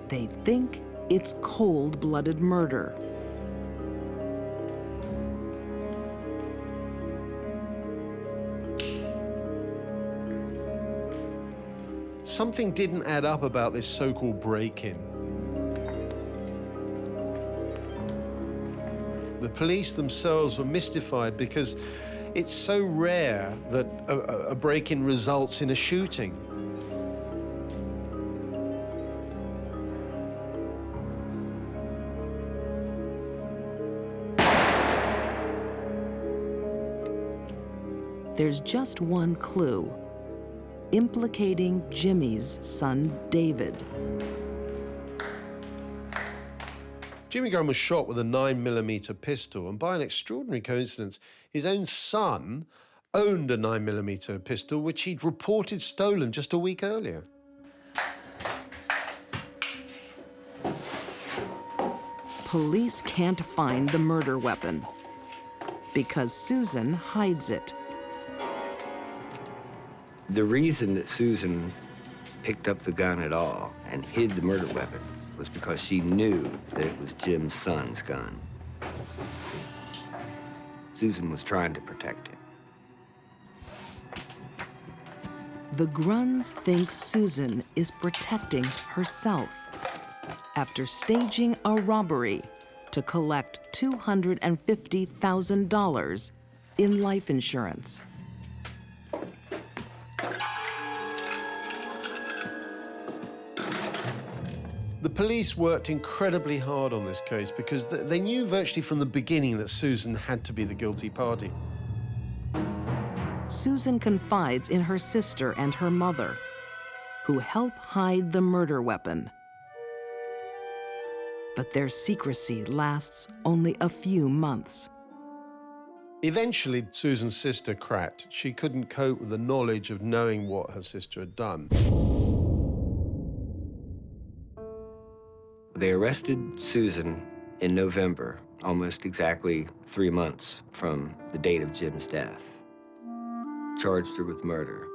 They think it's cold-blooded murder. Something didn't add up about this so-called break-in. The police themselves were mystified because it's so rare that a break-in results in a shooting. There's just one clue, implicating Jimmy's son, David. Jimmy Grund was shot with a 9mm pistol, and by an extraordinary coincidence, his own son owned a 9mm pistol, which he'd reported stolen just a week earlier. Police can't find the murder weapon because Susan hides it. The reason that Susan picked up the gun at all and hid the murder weapon was because she knew that it was Jim's son's gun. Susan was trying to protect him. The Grunds think Susan is protecting herself after staging a robbery to collect $250,000 in life insurance. The police worked incredibly hard on this case because they knew virtually from the beginning that Susan had to be the guilty party. Susan confides in her sister and her mother, who help hide the murder weapon. But their secrecy lasts only a few months. Eventually, Susan's sister cracked. She couldn't cope with the knowledge of knowing what her sister had done. They arrested Susan in November, almost exactly 3 months from the date of Jim's death. Charged her with murder.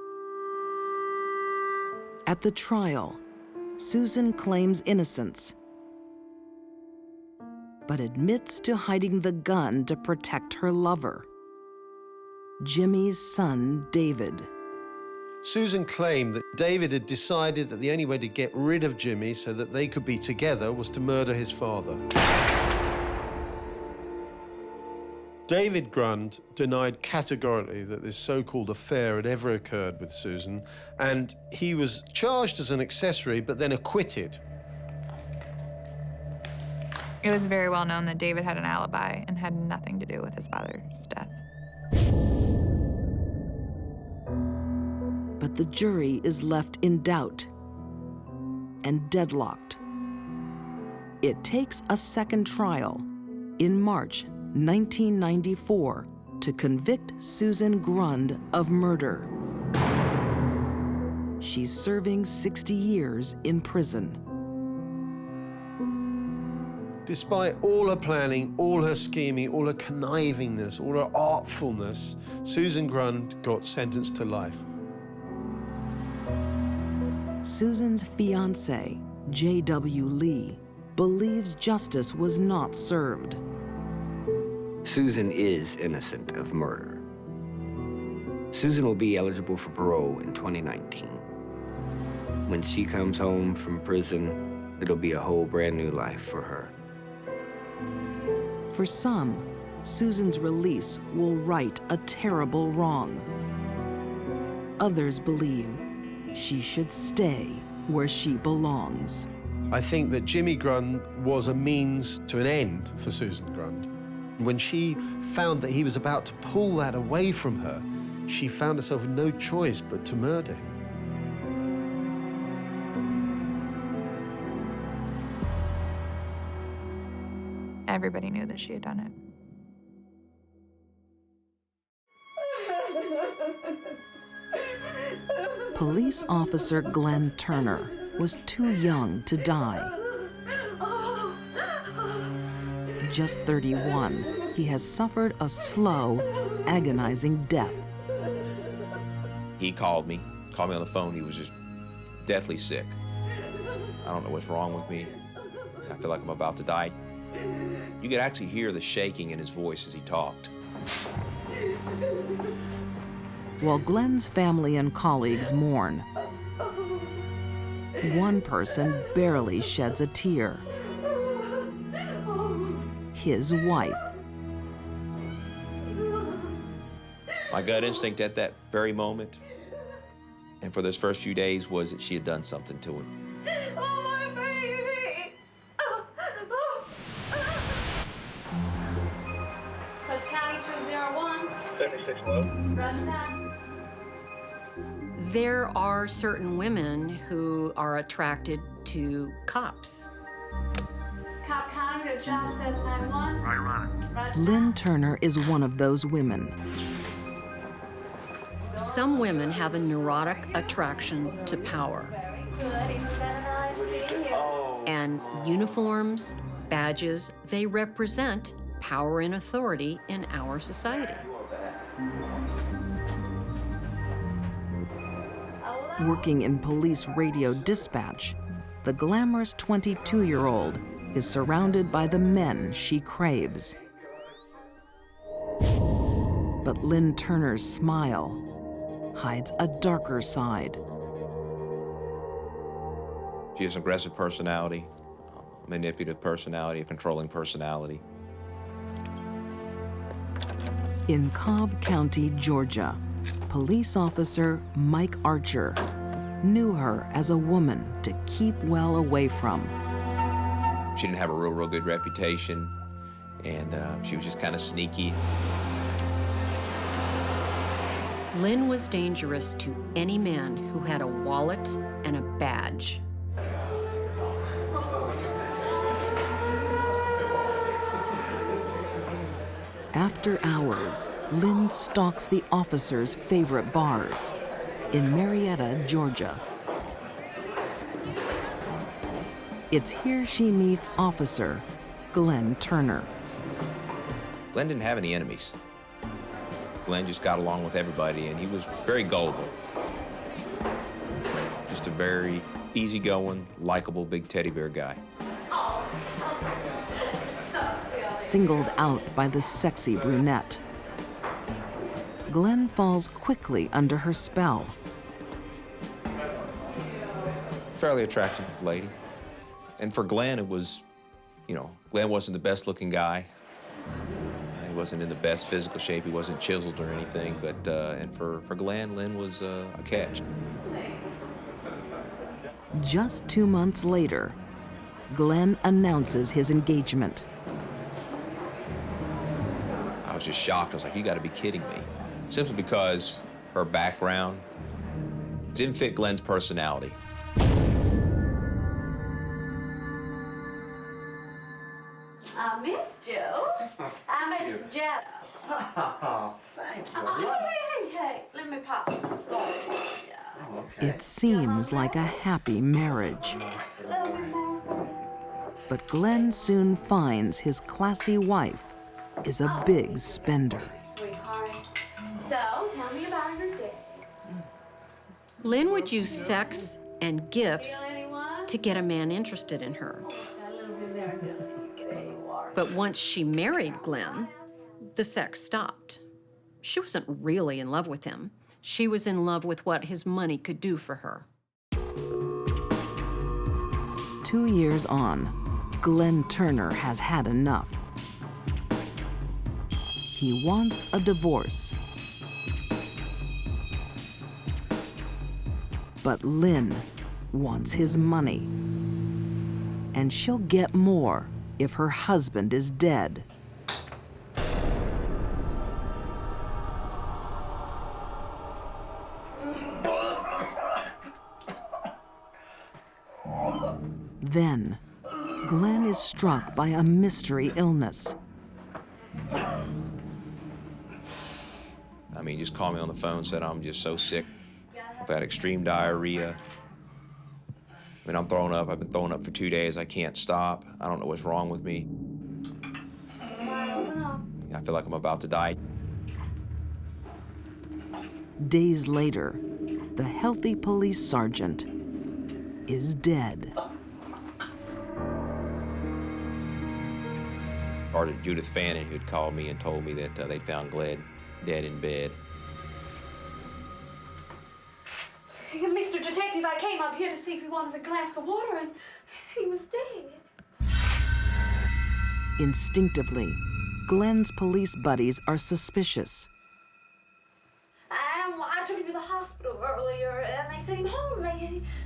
At the trial, Susan claims innocence, but admits to hiding the gun to protect her lover, Jimmy's son, David. Susan claimed that David had decided that the only way to get rid of Jimmy so that they could be together was to murder his father. David Grund denied categorically that this so-called affair had ever occurred with Susan, and he was charged as an accessory but then acquitted. It was very well known that David had an alibi and had nothing to do with his father's death. But the jury is left in doubt and deadlocked. It takes a second trial in March 1994 to convict Susan Grund of murder. She's serving 60 years in prison. Despite all her planning, all her scheming, all her connivingness, all her artfulness, Susan Grund got sentenced to life. Susan's fiancé, J.W. Lee, believes justice was not served. Susan is innocent of murder. Susan will be eligible for parole in 2019. When she comes home from prison, it'll be a whole brand new life for her. For some, Susan's release will right a terrible wrong. Others believe she should stay where she belongs. I think that Jimmy Grund was a means to an end for Susan Grund. When she found that he was about to pull that away from her, she found herself with no choice but to murder him. Everybody knew that she had done it. Police officer Glenn Turner was too young to die. Just 31, he has suffered a slow, agonizing death. He called me on the phone. He was just deathly sick. I don't know what's wrong with me. I feel like I'm about to die. You could actually hear the shaking in his voice as he talked. While Glenn's family and colleagues mourn, one person barely sheds a tear. His wife. My gut instinct at that very moment, and for those first few days, was that she had done something to him. Press County 201. 76 low. Roger that. There are certain women who are attracted to cops. Cop County to job 791. Right, Roger. Lynn Turner is one of those women. Some women have a neurotic attraction to power. Very good. Even better I've seen you. And uniforms, badges, they represent power and authority in our society. Working in police radio dispatch, the glamorous 22-year-old is surrounded by the men she craves. But Lynn Turner's smile hides a darker side. She has an aggressive personality, a manipulative personality, a controlling personality. In Cobb County, Georgia, police officer Mike Archer knew her as a woman to keep well away from. She didn't have a real good reputation, and she was just kind of sneaky. Lynn was dangerous to any man who had a wallet and a badge. After hours, Lynn stalks the officer's favorite bars in Marietta, Georgia. It's here she meets Officer Glenn Turner. Glenn didn't have any enemies. Glenn just got along with everybody, and he was very gullible. Just a very easygoing, likable, big teddy bear guy. Singled out by the sexy brunette, Glenn falls quickly under her spell. Fairly attractive lady. And for Glenn, it was, Glenn wasn't the best looking guy. He wasn't in the best physical shape. He wasn't chiseled or anything, but, and for Glenn, Lynn was a catch. Just 2 months later, Glenn announces his engagement. I was just shocked. I was like, you gotta be kidding me. Simply because her background didn't fit Glenn's personality. I missed you. I made some jello. Oh, thank you. Hey, let me pop. It seems like a happy marriage. But Glenn soon finds his classy wife is a big spender. Sweetheart. So, tell me about your day. Lynn would use sex and gifts to get a man interested in her. But once she married Glenn, the sex stopped. She wasn't really in love with him. She was in love with what his money could do for her. 2 years on, Glenn Turner has had enough. He wants a divorce. But Lynn wants his money. And she'll get more if her husband is dead. Then, Glenn is struck by a mystery illness. I mean, he just called me on the phone and said, I'm just so sick. I've had extreme diarrhea. I mean, I'm throwing up. I've been throwing up for 2 days. I can't stop. I don't know what's wrong with me. I feel like I'm about to die. Days later, the healthy police sergeant is dead. Sergeant Judith Fannin, who'd called me and told me that they'd found Glenn dead in bed. Mr. Detective, I came up here to see if you wanted a glass of water, and he was dead. Instinctively, Glenn's police buddies are suspicious. I took him to the hospital earlier, and they sent him home.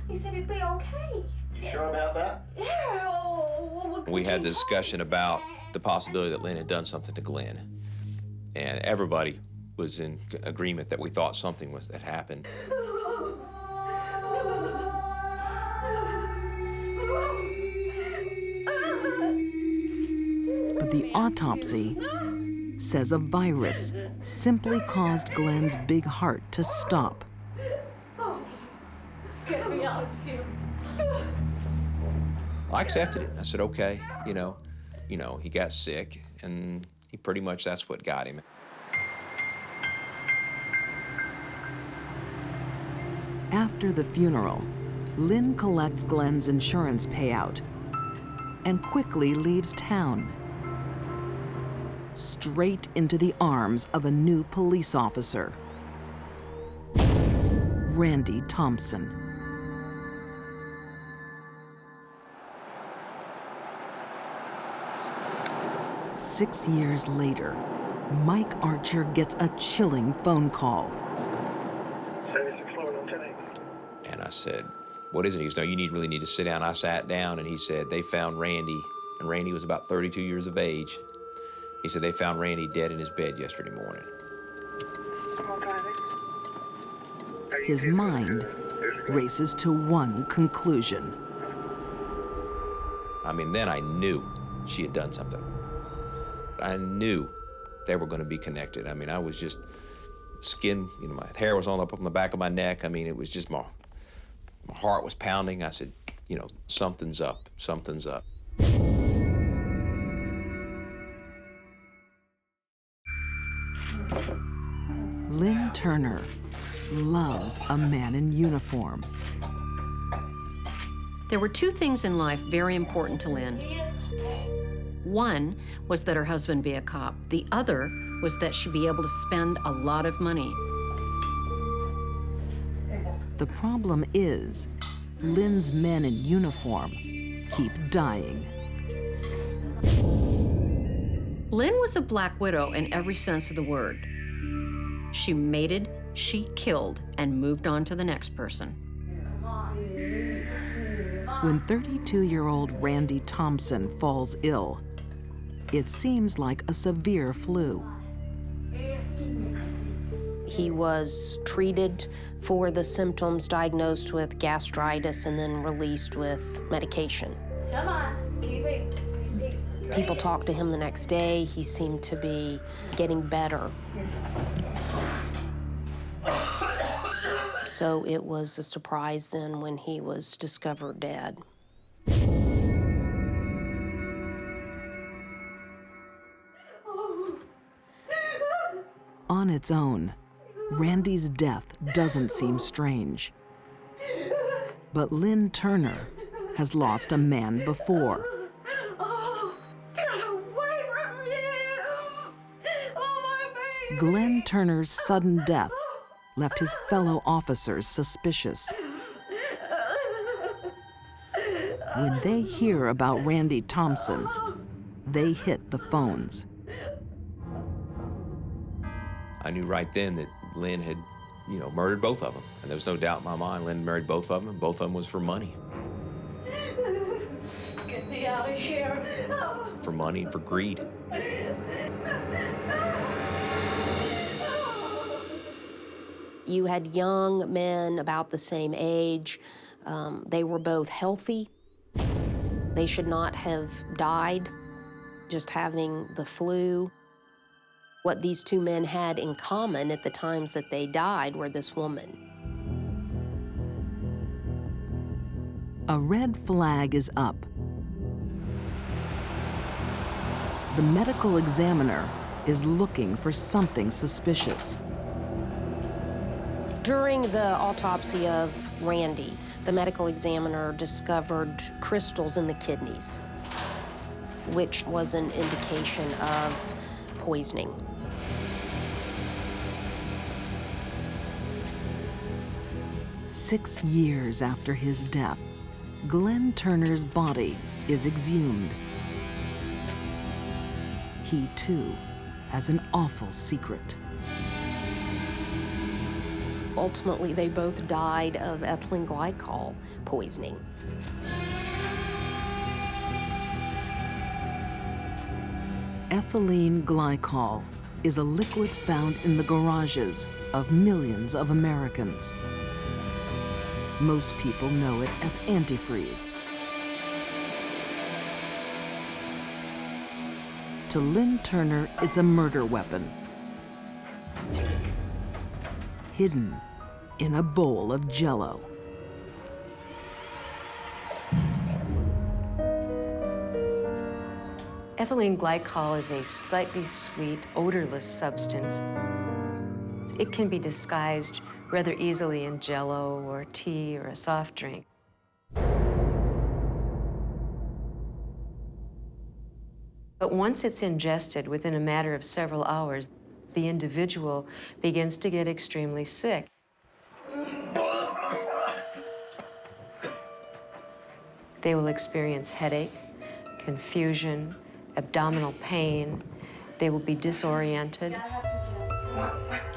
They said he'd be okay. You sure about that? Yeah. We had the discussion about the possibility that Lynn had done something to Glenn. And everybody was in agreement that we thought something had happened. But the autopsy says a virus simply caused Glenn's big heart to stop. Get me out of here. I accepted it. I said, okay, you know, he got sick, and he pretty much, that's what got him. After the funeral, Lynn collects Glenn's insurance payout and quickly leaves town, straight into the arms of a new police officer, Randy Thompson. Six years later, Mike Archer gets a chilling phone call. And I said, what is it? He goes, no, you really need to sit down. I sat down, and he said, they found Randy, and Randy was about 32 years of age. He said, they found Randy dead in his bed yesterday morning. His mind races to one conclusion. I mean, then I knew she had done something. I knew they were going to be connected. I mean, I was just skin, my hair was all up on the back of my neck. I mean, it was just my heart was pounding. I said, something's up, something's up. Lynn Turner loves a man in uniform. There were two things in life very important to Lynn. One was that her husband be a cop. The other was that she be able to spend a lot of money. The problem is, Lynn's men in uniform keep dying. Lynn was a black widow in every sense of the word. She mated, she killed, and moved on to the next person. When 32-year-old Randy Thompson falls ill, it seems like a severe flu. He was treated for the symptoms, diagnosed with gastritis, and then released with medication. Come on, keep. People talked to him the next day. He seemed to be getting better. So it was a surprise then when he was discovered dead. On its own, Randy's death doesn't seem strange. But Lynn Turner has lost a man before. Glenn Turner's sudden death left his fellow officers suspicious. When they hear about Randy Thompson, they hit the phones. I knew right then that Lynn had, murdered both of them. And there was no doubt in my mind, Lynn married both of them, and both of them was for money. Get me out of here. For money and for greed. You had young men about the same age. They were both healthy. They should not have died just having the flu. What these two men had in common at the times that they died were this woman. A red flag is up. The medical examiner is looking for something suspicious. During the autopsy of Randy, the medical examiner discovered crystals in the kidneys, which was an indication of poisoning. Six years after his death, Glenn Turner's body is exhumed. He, too, has an awful secret. Ultimately, they both died of ethylene glycol poisoning. Ethylene glycol is a liquid found in the garages of millions of Americans. Most people know it as antifreeze. To Lynn Turner, it's a murder weapon, hidden in a bowl of Jell-O. Ethylene glycol is a slightly sweet, odorless substance. It can be disguised rather easily in Jell-O or tea or a soft drink. But once it's ingested within a matter of several hours, the individual begins to get extremely sick. They will experience headache, confusion, abdominal pain. They will be disoriented.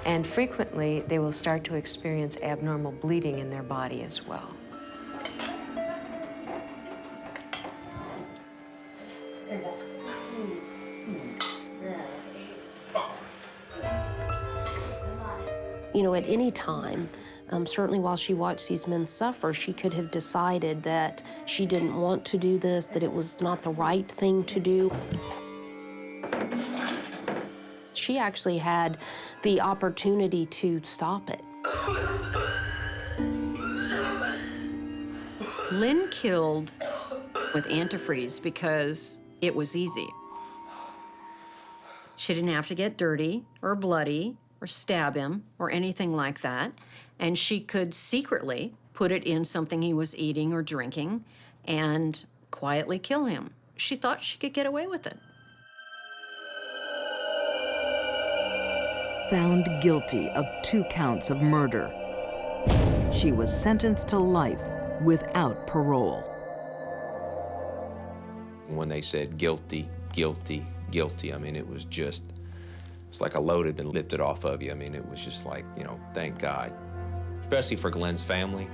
And frequently, they will start to experience abnormal bleeding in their body as well. At any time, certainly while she watched these men suffer, she could have decided that she didn't want to do this, that it was not the right thing to do. She actually had the opportunity to stop it. Lynn killed with antifreeze because it was easy. She didn't have to get dirty or bloody or stab him or anything like that. And she could secretly put it in something he was eating or drinking and quietly kill him. She thought she could get away with it. Found guilty of 2 counts of murder. She was sentenced to life without parole. When they said guilty, guilty, guilty, it was just, it's like a load had been lifted off of you. It was just like, thank God. Especially for Glenn's family.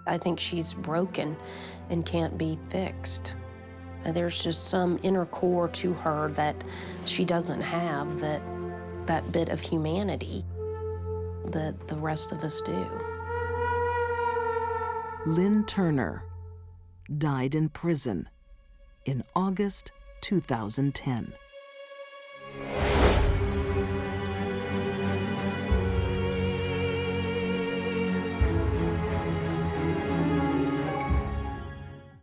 I think she's broken and can't be fixed. There's just some inner core to her that she doesn't have, that bit of humanity that the rest of us do. Lynn Turner died in prison in August 2010.